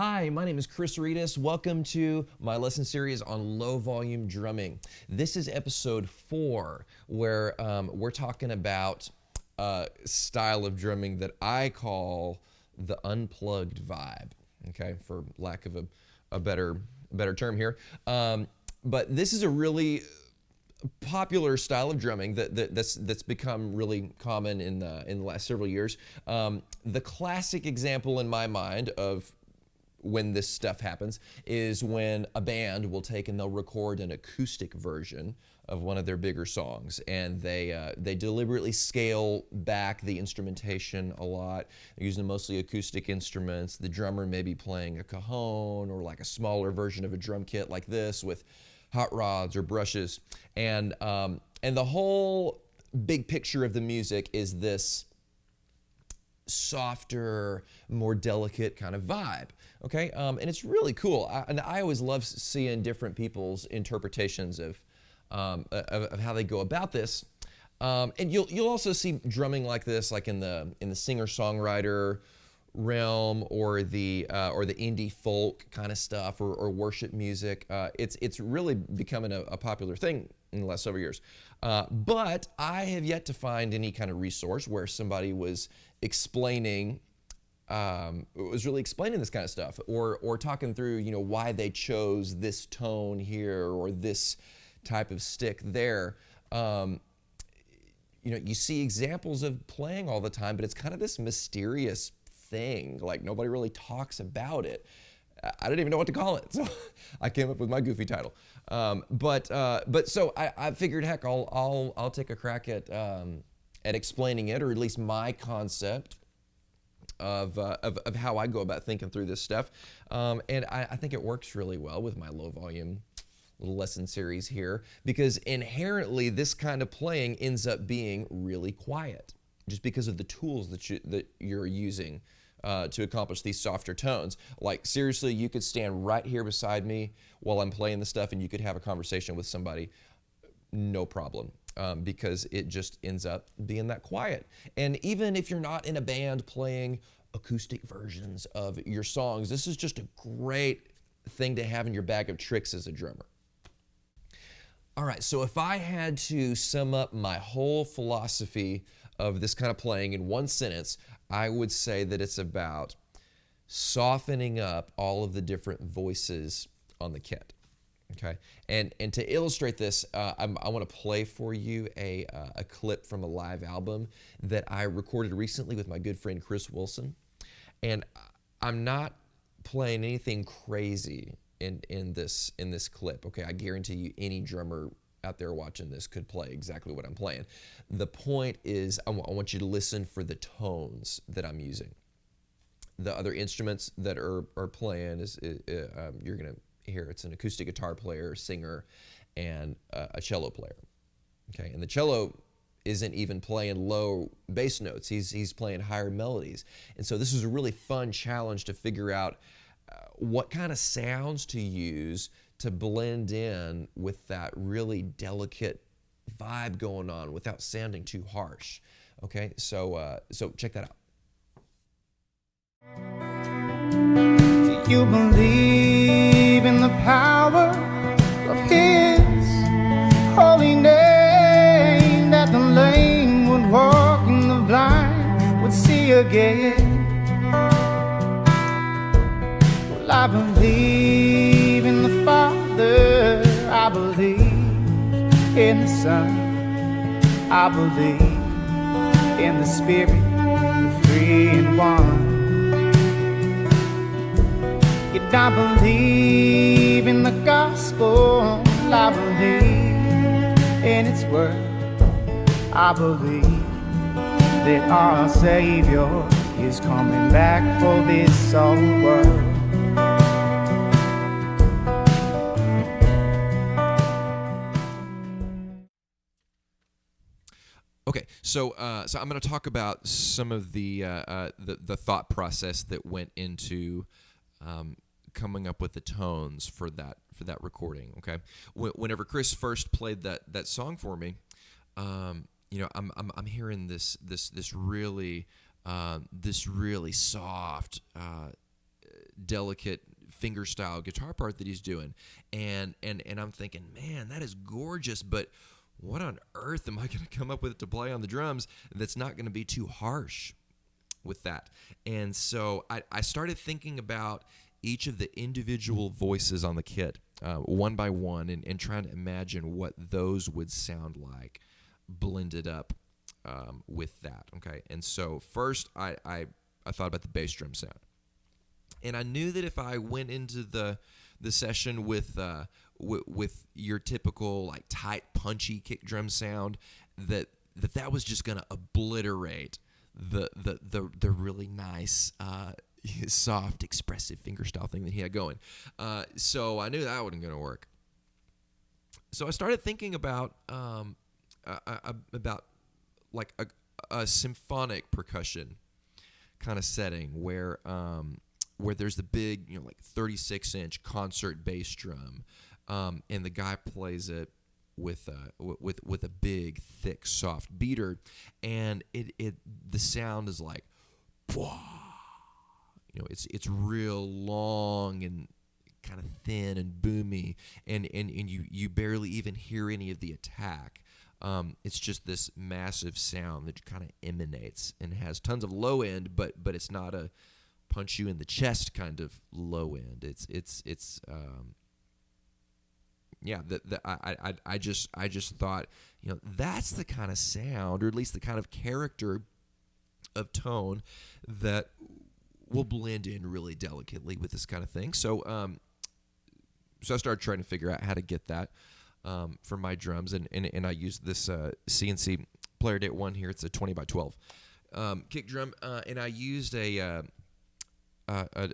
Hi, my name is Kris Redus. Welcome to my lesson series on low volume drumming. This is episode 4, where we're talking about a style of drumming that I call the Unplugged Vibe, okay, for lack of a better term here. But this is a really popular style of drumming that's become really common in the last several years. The classic example in my mind of when this stuff happens is when a band will take and they'll record an acoustic version of one of their bigger songs, and they deliberately scale back the instrumentation a lot. They're using mostly acoustic instruments. The drummer may be playing a cajon or like a smaller version of a drum kit like this with hot rods or brushes, and the whole big picture of the music is this softer, more delicate kind of vibe, okay? And it's really cool. I always love seeing different people's interpretations of how they go about this. And you'll also see drumming like this, like in the singer-songwriter realm, or the indie folk kind of stuff, or worship music. It's really becoming a popular thing in the last several years. But I have yet to find any kind of resource where somebody was explaining, really explaining this kind of stuff, or talking through, why they chose this tone here or this type of stick there. You see examples of playing all the time, but it's kind of this mysterious thing. Like, nobody really talks about it. I didn't even know what to call it, so I came up with my goofy title. But so I figured, heck, I'll take a crack at explaining it, or at least my concept of how I go about thinking through this stuff. And I think it works really well with my low volume little lesson series here, because inherently this kind of playing ends up being really quiet, just because of the tools that you're using to accomplish these softer tones. Like, seriously, you could stand right here beside me while I'm playing the stuff, and you could have a conversation with somebody, no problem, because it just ends up being that quiet. And even if you're not in a band playing acoustic versions of your songs, this is just a great thing to have in your bag of tricks as a drummer. All right, so if I had to sum up my whole philosophy of this kind of playing in one sentence, I would say that it's about softening up all of the different voices on the kit. Okay, and to illustrate this, I want to play for you a clip from a live album that I recorded recently with my good friend Kris Wilson. And I'm not playing anything crazy in this clip. Okay, I guarantee you any drummer out there watching this could play exactly what I'm playing. The point is, I want you to listen for the tones that I'm using. The other instruments that are playing you're gonna hear it's an acoustic guitar player, singer, and a cello player. Okay, and the cello isn't even playing low bass notes. He's playing higher melodies. And so this is a really fun challenge to figure out what kind of sounds to use to blend in with that really delicate vibe going on without sounding too harsh. Okay, so check that out. Do you believe in the power of His holy name, that the lame would walk and the blind would see again? Well, I believe in the Father, I believe in the Son, I believe in the Spirit, the three in one. Yet I believe in the gospel, I believe in its word, I believe that our Savior is coming back for this old world. Okay, so I'm going to talk about some of the thought process that went into coming up with the tones for that recording. Okay, whenever Kris first played that song for me, I'm hearing this really soft, delicate fingerstyle guitar part that he's doing, and I'm thinking, man, that is gorgeous, but what on earth am I going to come up with to play on the drums that's not going to be too harsh with that? And so I started thinking about each of the individual voices on the kit, one by one, and trying to imagine what those would sound like blended up with that. Okay, and so first I thought about the bass drum sound, and I knew that if I went into the session with your typical like tight, punchy kick drum sound, that was just gonna obliterate the really nice, soft, expressive fingerstyle thing that he had going. So I knew that wasn't gonna work. So I started thinking about like a symphonic percussion kind of setting where there's the big, like 36-inch concert bass drum, and the guy plays it with a big, thick, soft beater, and the sound is like, it's real long and kind of thin and boomy, and you barely even hear any of the attack. It's just this massive sound that kind of emanates and has tons of low end, but it's not a punch you in the chest kind of low end. I just thought, that's the kind of sound, or at least the kind of character of tone that will blend in really delicately with this kind of thing. So I started trying to figure out how to get that for my drums, and I used this CNC Player Date 1 here. It's a 20 by 12 kick drum, and I used a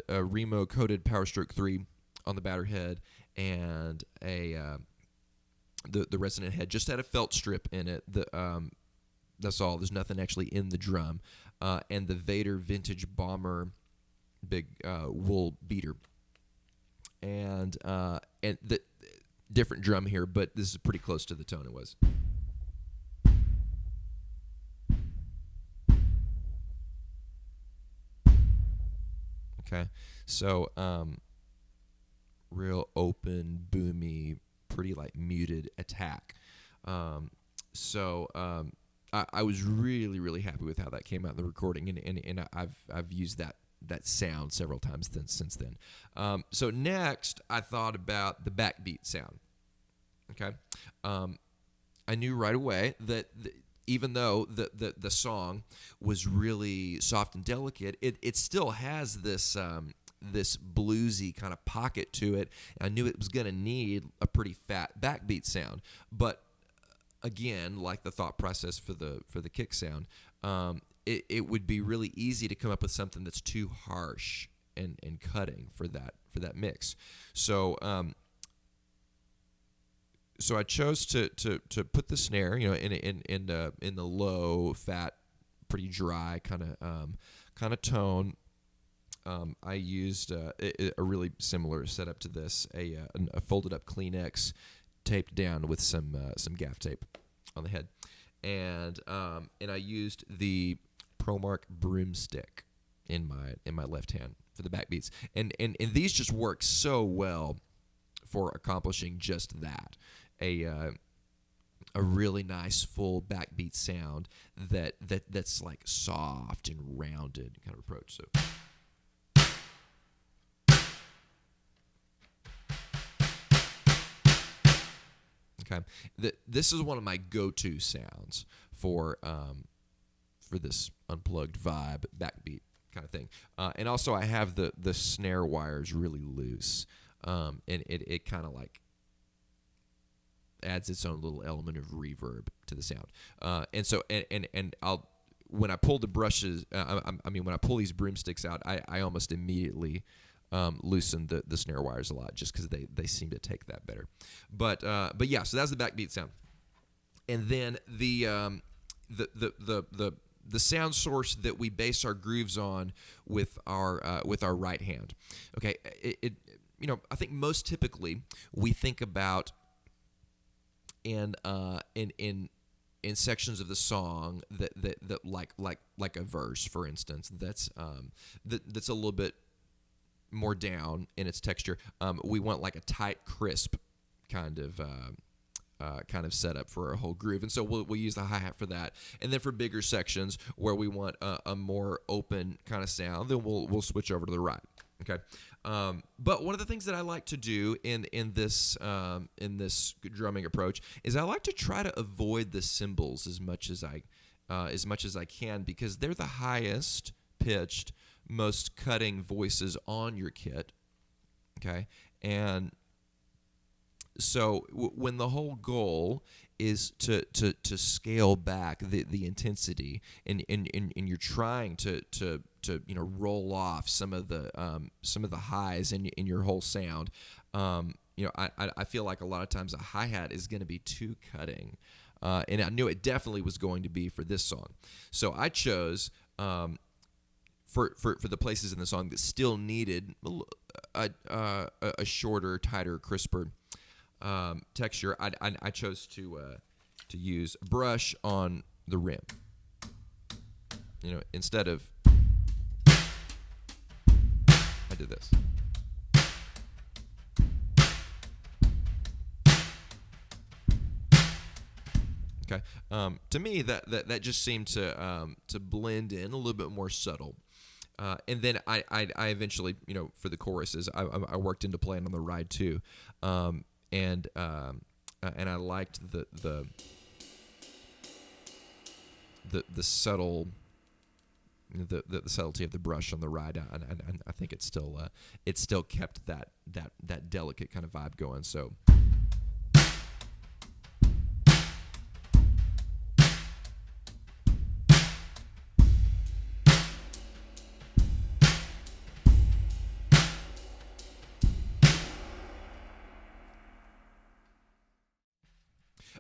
Remo coated Power Stroke 3 on the batter head, and the resonant head just had a felt strip in it. That's all. There's nothing actually in the drum, and the Vader Vintage Bomber big wool beater, and the different drum here, but this is pretty close to the tone it was. Okay, so real open, boomy, pretty like muted attack. I was really, really happy with how that came out in the recording, and I've used that sound several times since then. So next, I thought about the backbeat sound. Okay, I knew right away that even though the song was really soft and delicate, it still has this bluesy kind of pocket to it. I knew it was going to need a pretty fat backbeat sound, but again, like the thought process for the kick sound, it would be really easy to come up with something that's too harsh and cutting for that mix. So I chose to put the snare, in the low, fat, pretty dry kind of tone. I used a really similar setup to this, a folded up Kleenex taped down with some gaff tape on the head, and I used the ProMark broomstick in my left hand for the backbeats, and these just work so well for accomplishing just that. A really nice full backbeat sound that's like soft and rounded kind of approach. Okay, this is one of my go-to sounds for this Unplugged Vibe backbeat kind of thing, and also I have the snare wires really loose, and it kind of like adds its own little element of reverb to the sound, and I'll when I pull the brushes, when I pull these broomsticks out, I almost immediately loosen the snare wires a lot, just because they seem to take that better. But yeah, so that's the backbeat sound, and then the sound source that we base our grooves on with our right hand. Okay, I think most typically we think about in sections of the song that like a verse, for instance, that's a little bit more down in its texture. We want like a tight, crisp kind of setup for our whole groove, and so we'll use the hi-hat for that. And then for bigger sections where we want a more open kind of sound, then we'll switch over to the ride. Okay, but one of the things that I like to do in this drumming approach is I like to try to avoid the cymbals as much as I can, because they're the highest pitched, most cutting voices on your kit. Okay, and so when the whole goal is to scale back the intensity, and you're trying to roll off some of the highs in your whole sound, I feel like a lot of times a hi-hat is going to be too cutting, and I knew it definitely was going to be for this song. So I chose for the places in the song that still needed a shorter, tighter, crisper texture, I chose to use a brush on the rim. Instead of I did this. Okay. To me, that just seemed to blend in a little bit more subtle. And then I eventually, for the choruses, I worked into playing on the ride too. And I liked the subtle, the subtlety of the brush on the ride. I think it still kept that delicate kind of vibe going. So.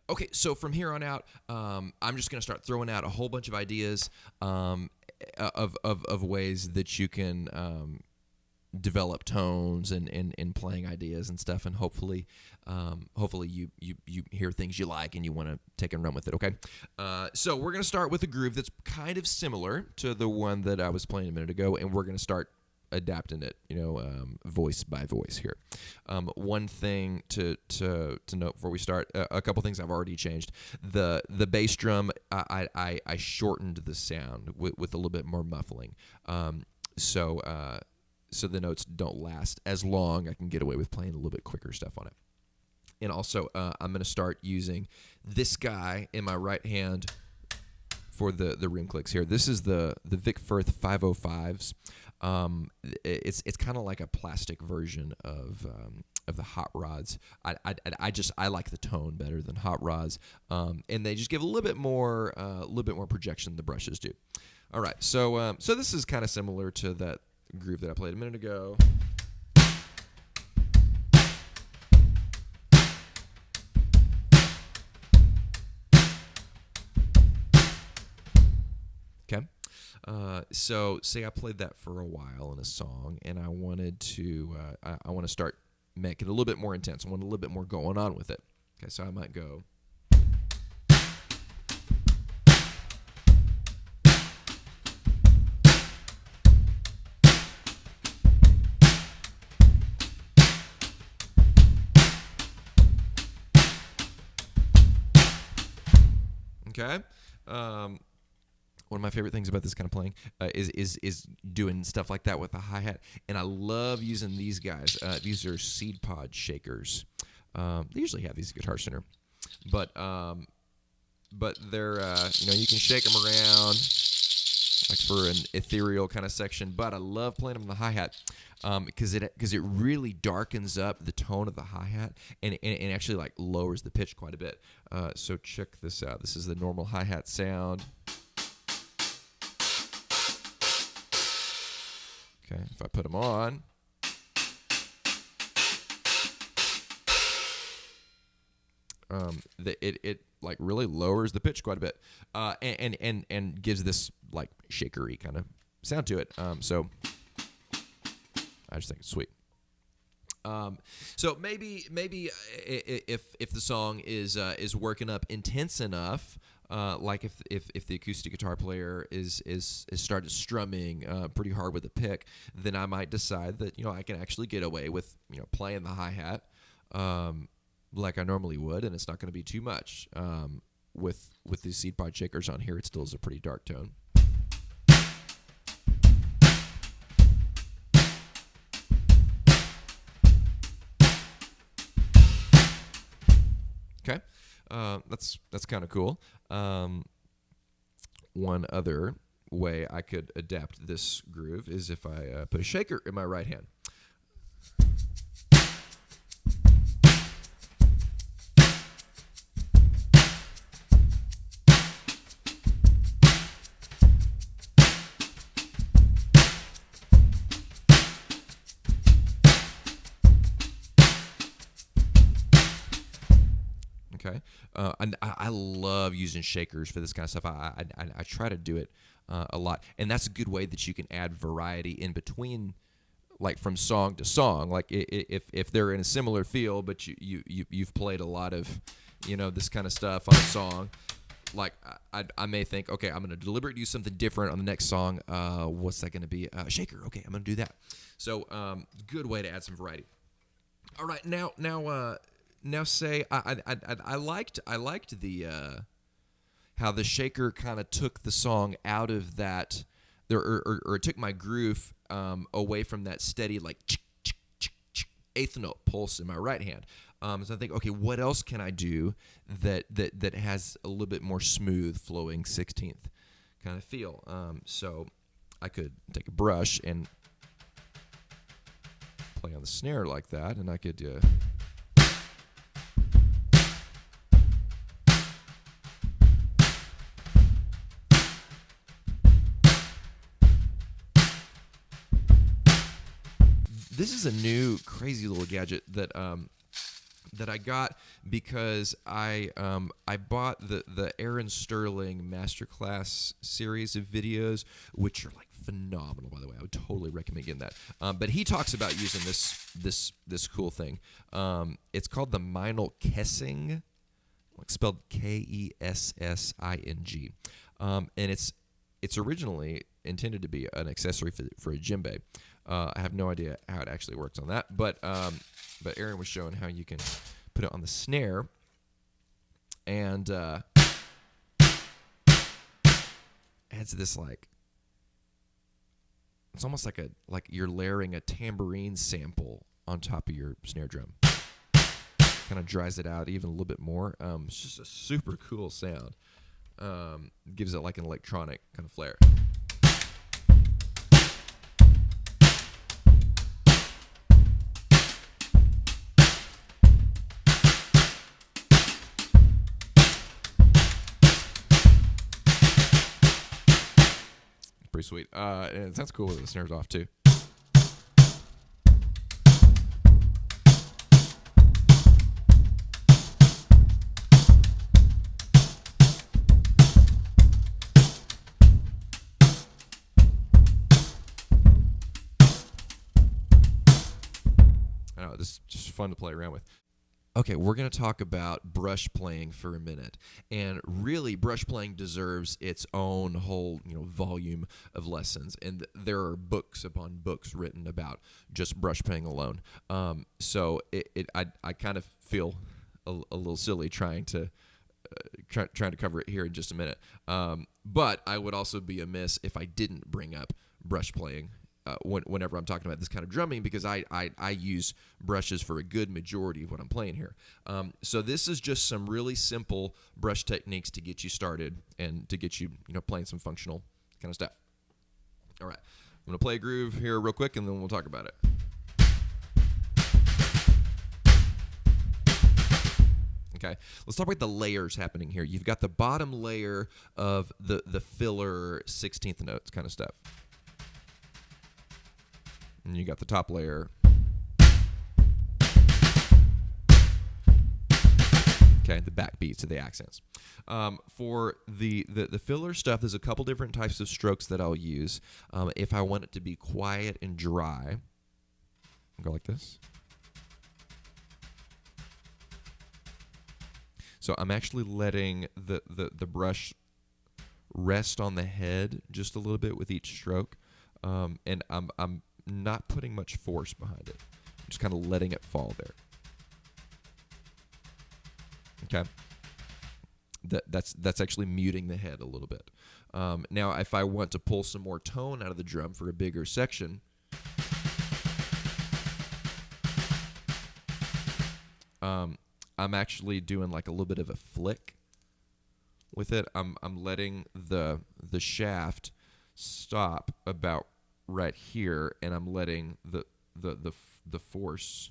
Okay, so from here on out, I'm just going to start throwing out a whole bunch of ideas of ways that you can develop tones and playing ideas and stuff, and hopefully you hear things you like and you want to take and run with it. Okay, so we're going to start with a groove that's kind of similar to the one that I was playing a minute ago, and we're going to start adapting it, voice by voice here. One thing to note before we start, a couple things I've already changed. The bass drum, I shortened the sound with a little bit more muffling, so the notes don't last as long. I can get away with playing a little bit quicker stuff on it. And also, I'm going to start using this guy in my right hand for the rim clicks here. This is the Vic Firth 505s. It's kind of like a plastic version of the hot rods. I like the tone better than hot rods, and they just give a little bit more projection than the brushes do. All right, so this is kind of similar to that groove that I played a minute ago. Okay. So say I played that for a while in a song, and I wanted to I want to start making it a little bit more intense. I want a little bit more going on with it. Okay, so I might go. Okay. One of my favorite things about this kind of playing is doing stuff like that with the hi-hat, and I love using these guys. These are seed pod shakers. They usually have these at Guitar Center, but they're you can shake them around like for an ethereal kind of section. But I love playing them on the hi-hat because it really darkens up the tone of the hi-hat and actually like lowers the pitch quite a bit. So check this out. This is the normal hi-hat sound. Okay, if I put them on, it like really lowers the pitch quite a bit, and gives this like shakery kind of sound to it. So I just think it's sweet. So maybe if the song is working up intense enough, Like if the acoustic guitar player is started strumming pretty hard with a pick, then I might decide that I can actually get away with playing the hi-hat like I normally would, and it's not going to be too much. With these seed pod shakers on here, it still is a pretty dark tone. Okay, that's kind of cool. One other way I could adapt this groove is if I put a shaker in my right hand. Okay, and I love using shakers for this kind of stuff. I try to do it a lot, and that's a good way that you can add variety in between, like from song to song. Like if they're in a similar feel, but you've played a lot of this kind of stuff on a song. Like I may think, okay, I'm going to deliberately do something different on the next song. What's that going to be? Shaker. Okay, I'm going to do that. So good way to add some variety. All right, now say I liked the how the shaker kind of took the song out of that, or took my groove away from that steady like eighth note pulse in my right hand. So I think, okay, what else can I do that has a little bit more smooth flowing 16th kind of feel? So I could take a brush and play on the snare like that, and I could. This is a new crazy little gadget that I got because I bought the Aaron Sterling Masterclass series of videos, which are like phenomenal, by the way. I would totally recommend getting that. But he talks about using this cool thing. It's called the Meinl Kessing, spelled Kessing, and it's originally intended to be an accessory for a djembe. I have no idea how it actually works on that, but Aaron was showing how you can put it on the snare, and adds this it's almost like you're layering a tambourine sample on top of your snare drum. Kind of dries it out even a little bit more. It's just a super cool sound. Gives it like an electronic kind of flair. Pretty sweet. And it sounds cool with the snares off too. I know, this is just fun to play around with. Okay, we're going to talk about brush playing for a minute. And really, brush playing deserves its own whole, volume of lessons. And there are books upon books written about just brush playing alone. So I kind of feel a little silly trying to cover it here in just a minute. But I would also be amiss if I didn't bring up brush playing whenever I'm talking about this kind of drumming, because I use brushes for a good majority of what I'm playing here. So this is just some really simple brush techniques to get you started and to get you, playing some functional kind of stuff. All right, I'm going to play a groove here real quick, and then we'll talk about it. Okay, let's talk about the layers happening here. You've got the bottom layer of the filler 16th notes kind of stuff. And you got the top layer. Okay, the backbeats of the accents. For the filler stuff, there's a couple different types of strokes that I'll use. If I want it to be quiet and dry, I'll go like this. So I'm actually letting the brush rest on the head just a little bit with each stroke, and I'm not putting much force behind it. I'm just kind of letting it fall there. Okay. That's actually muting the head a little bit. Now, if I want to pull some more tone out of the drum for a bigger section, I'm actually doing like a little bit of a flick with it. I'm letting the shaft stop about right here, and I'm letting the force,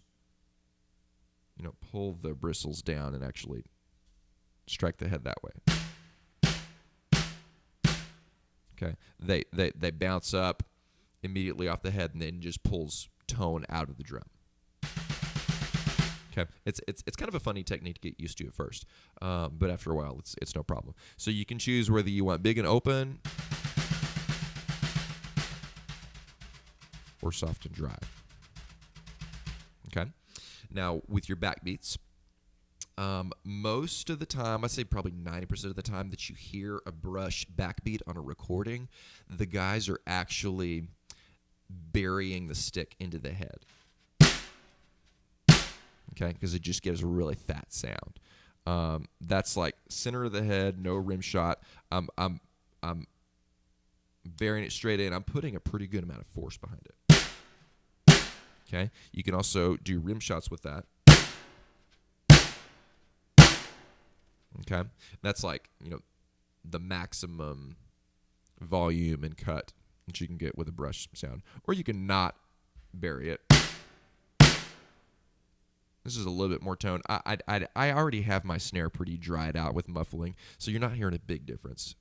pull the bristles down and actually strike the head that way. Okay, they bounce up immediately off the head and then just pulls tone out of the drum. Okay, it's kind of a funny technique to get used to at first, but after a while, it's no problem. So you can choose whether you want big and open or soft and dry. Okay, now with your backbeats, most of the time, I'd say probably 90% of the time that you hear a brush backbeat on a recording, the guys are actually burying the stick into the head. Okay, because it just gives a really fat sound. That's like center of the head, no rim shot. I'm burying it straight in. I'm putting a pretty good amount of force behind it. Okay, you can also do rim shots with that. Okay, that's like the maximum volume and cut that you can get with a brush sound, or you can not bury it. This is a little bit more tone. I already have my snare pretty dried out with muffling, so you're not hearing a big difference.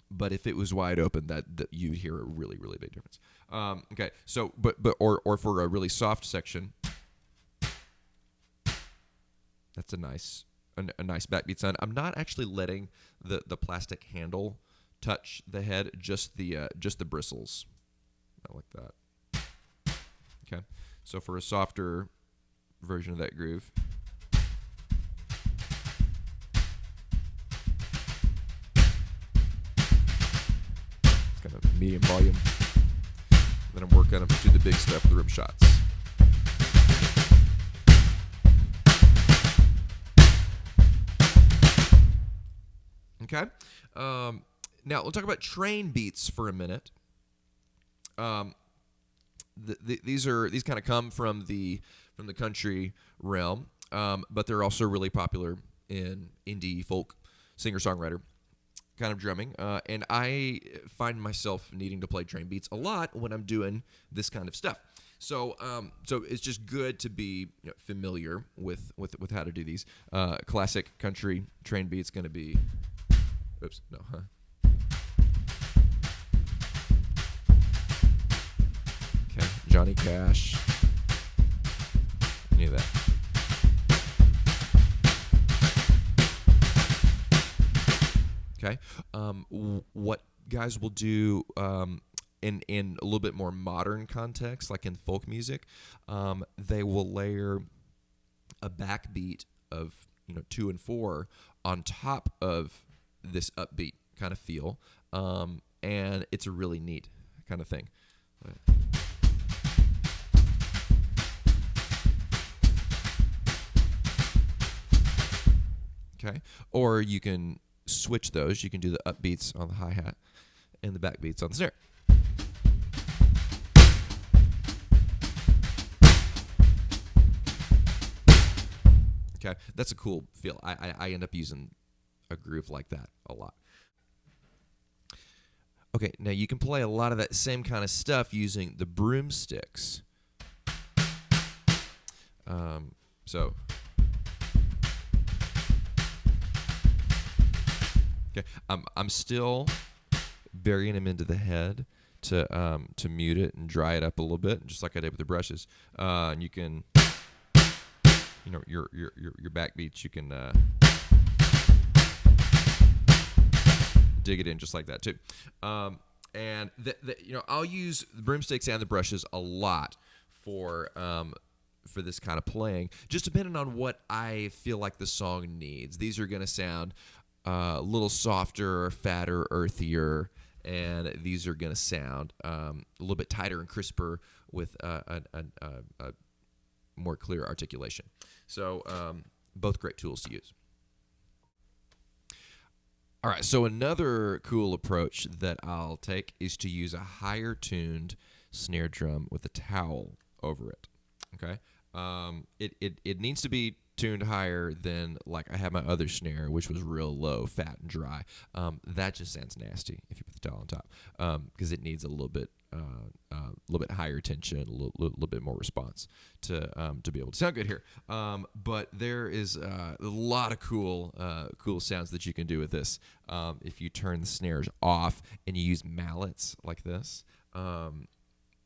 But if it was wide open, that you'd hear a really, really big difference. Okay, so or for a really soft section, that's a nice backbeat sound. I'm not actually letting the plastic handle touch the head, just the bristles. I like that. Okay, so for a softer version of that groove, it's kind of medium volume. Then I'm working up to the big stuff, the rim shots. Okay. Now we'll talk about train beats for a minute. These kind of come from the country realm, but they're also really popular in indie folk singer-songwriter kind of drumming. And I find myself needing to play train beats a lot when I'm doing this kind of stuff. So it's just good to be familiar with how to do these. Classic country train beats going to be. Oops, no, huh? Okay, Johnny Cash. Any of that. Okay. What guys will do in a little bit more modern context, like in folk music, they will layer a backbeat of 2 and 4 on top of this upbeat kind of feel, and it's a really neat kind of thing. Okay, or you can switch those. You can do the upbeats on the hi-hat and the backbeats on the snare. Okay, that's a cool feel. I end up using a groove like that a lot. Okay, now you can play a lot of that same kind of stuff using the broomsticks. So, okay, I'm still burying them into the head to mute it and dry it up a little bit, just like I did with the brushes. And you can, your backbeats, you can dig it in just like that too. And I'll use the broomsticks and the brushes a lot for for this kind of playing, just depending on what I feel like the song needs. These are going to sound a little softer, fatter, earthier, and these are going to sound a little bit tighter and crisper with a more clear articulation. So both great tools to use. All right, so another cool approach that I'll take is to use a higher tuned snare drum with a towel over it. Okay, it needs to be tuned higher than like I had my other snare, which was real low, fat and dry. That just sounds nasty if you put the towel on top, because it needs a little bit higher tension, a little bit more response to be able to sound good here. But there is a lot of cool sounds that you can do with this if you turn the snares off and you use mallets like this.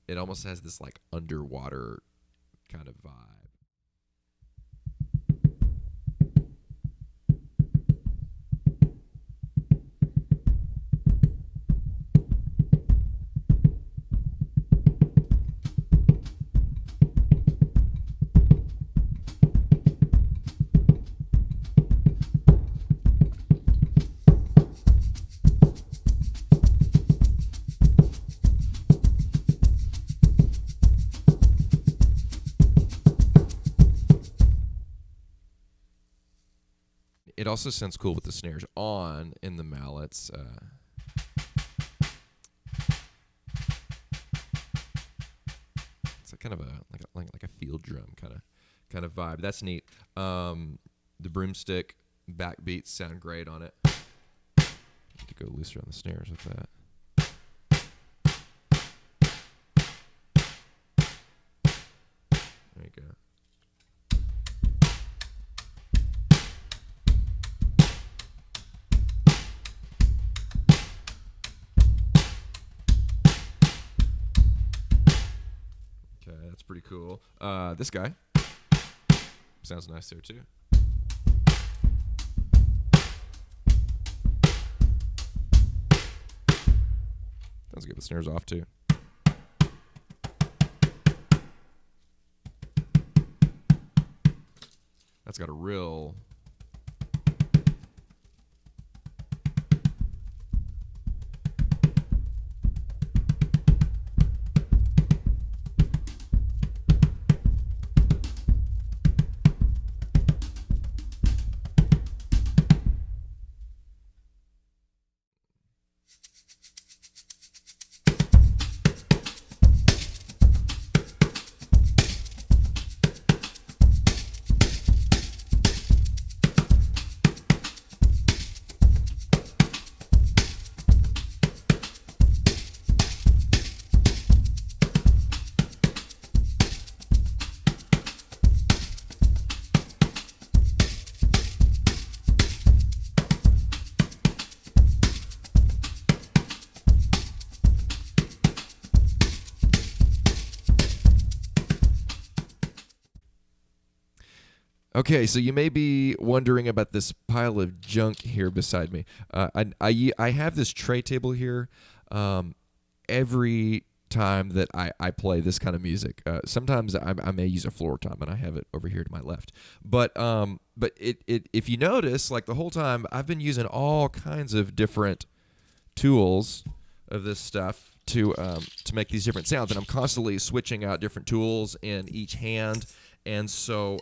It almost has this like underwater kind of vibe. It also sounds cool with the snares on in the mallets. It's kind of like a field drum kind of vibe. That's neat. The broomstick backbeats sound great on it. Need to go looser on the snares with that. There you go. That's pretty cool. This guy sounds nice there too. Sounds good with snares off too. That's got a real Okay, so you may be wondering about this pile of junk here beside me. I have this tray table here every time that I play this kind of music. Sometimes I may use a floor tom, and I have it over here to my left. But if you notice, like the whole time, I've been using all kinds of different tools of this stuff to make these different sounds, and I'm constantly switching out different tools in each hand, and so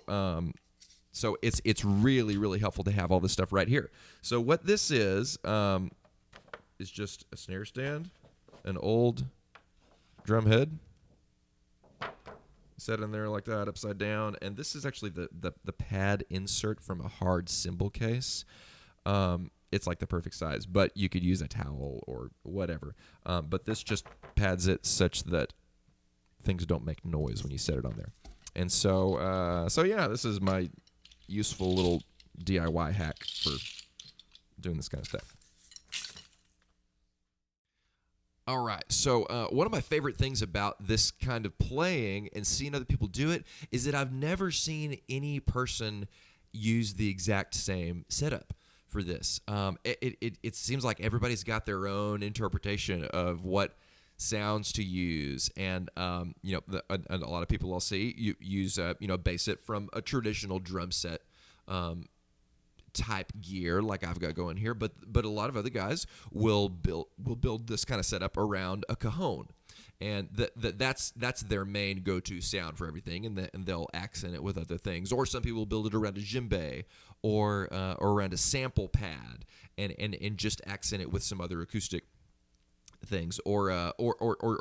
it's really, really helpful to have all this stuff right here. So what this is just a snare stand, an old drum head set in there like that, upside down, and this is actually the pad insert from a hard cymbal case. It's like the perfect size, but you could use a towel or whatever. But this just pads it such that things don't make noise when you set it on there. And so yeah, this is my useful little DIY hack for doing this kind of stuff. All right, so one of my favorite things about this kind of playing and seeing other people do it is that I've never seen any person use the exact same setup for this. It seems like everybody's got their own interpretation of what sounds to use, and a lot of people I'll see use base it from a traditional drum set type gear like I've got going here, but a lot of other guys will build this kind of setup around a cajon, and that's their main go-to sound for everything, and they'll accent it with other things. Or some people build it around a djembe or around a sample pad, and just accent it with some other acoustic things, or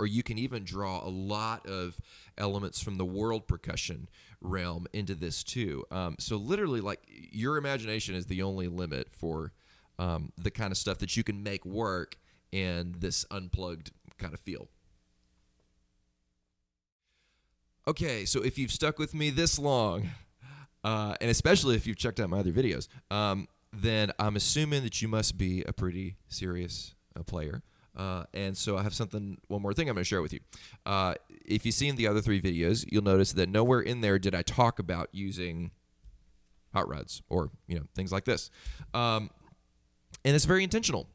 you can even draw a lot of elements from the world percussion realm into this too. So literally, like, your imagination is the only limit for the kind of stuff that you can make work in this unplugged kind of feel. Okay, so if you've stuck with me this long, and especially if you've checked out my other videos, then I'm assuming that you must be a pretty serious player. And so I have one more thing I'm going to share with you. If you've seen the other 3 videos, you'll notice that nowhere in there did I talk about using hot rods or things like this. And it's very intentional,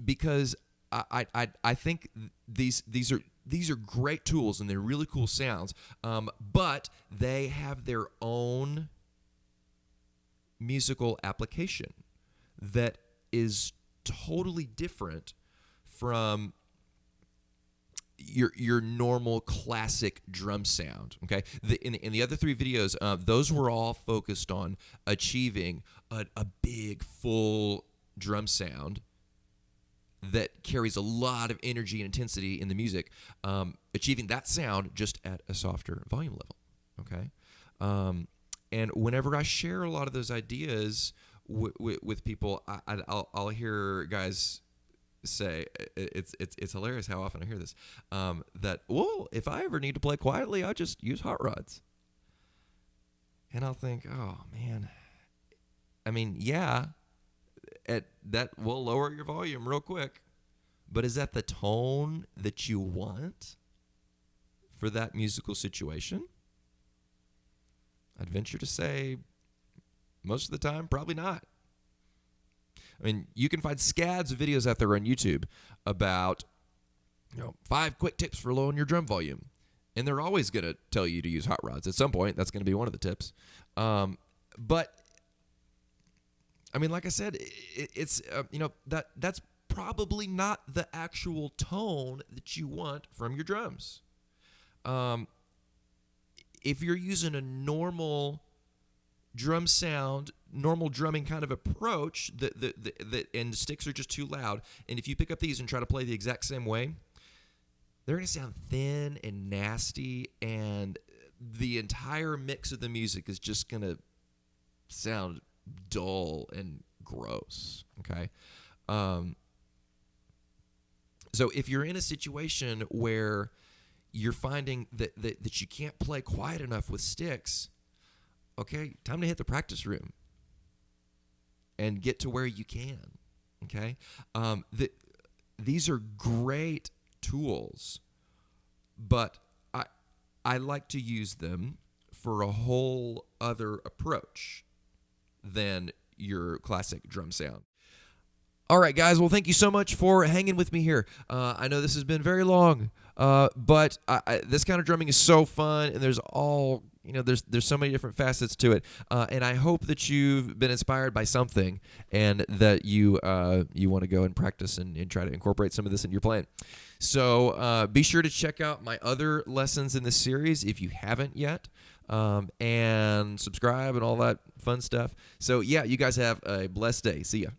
because I think these are great tools and they're really cool sounds, but they have their own musical application that is totally different from your normal classic drum sound. Okay, in the other 3 videos, those were all focused on achieving a big full drum sound that carries a lot of energy and intensity in the music, achieving that sound just at a softer volume level. Okay, and whenever I share a lot of those ideas with people, I'll hear guys say, it's hilarious how often I hear this, that, well, if I ever need to play quietly, I'll just use hot rods. And I'll think, oh man, I mean, yeah, that will lower your volume real quick, but is that the tone that you want for that musical situation? I'd venture to say most of the time, probably not. I mean, you can find scads of videos out there on YouTube about 5 quick tips for lowering your drum volume, and they're always going to tell you to use hot rods. At some point, that's going to be one of the tips. But I mean, like I said, it's that's probably not the actual tone that you want from your drums. If you're using a normal drum sound, normal drumming kind of approach, and the sticks are just too loud, and if you pick up these and try to play the exact same way, they're going to sound thin and nasty, and the entire mix of the music is just going to sound dull and gross. Okay, so if you're in a situation where you're finding that you can't play quiet enough with sticks, okay, time to hit the practice room and get to where you can. Okay, these are great tools, but I like to use them for a whole other approach than your classic drum sound. All right, guys. Well, thank you so much for hanging with me here. I know this has been very long, but this kind of drumming is so fun, and there's so many different facets to it. And I hope that you've been inspired by something, and that you want to go and practice and try to incorporate some of this into your playing. So be sure to check out my other lessons in this series if you haven't yet, and subscribe and all that fun stuff. So yeah, you guys have a blessed day. See ya.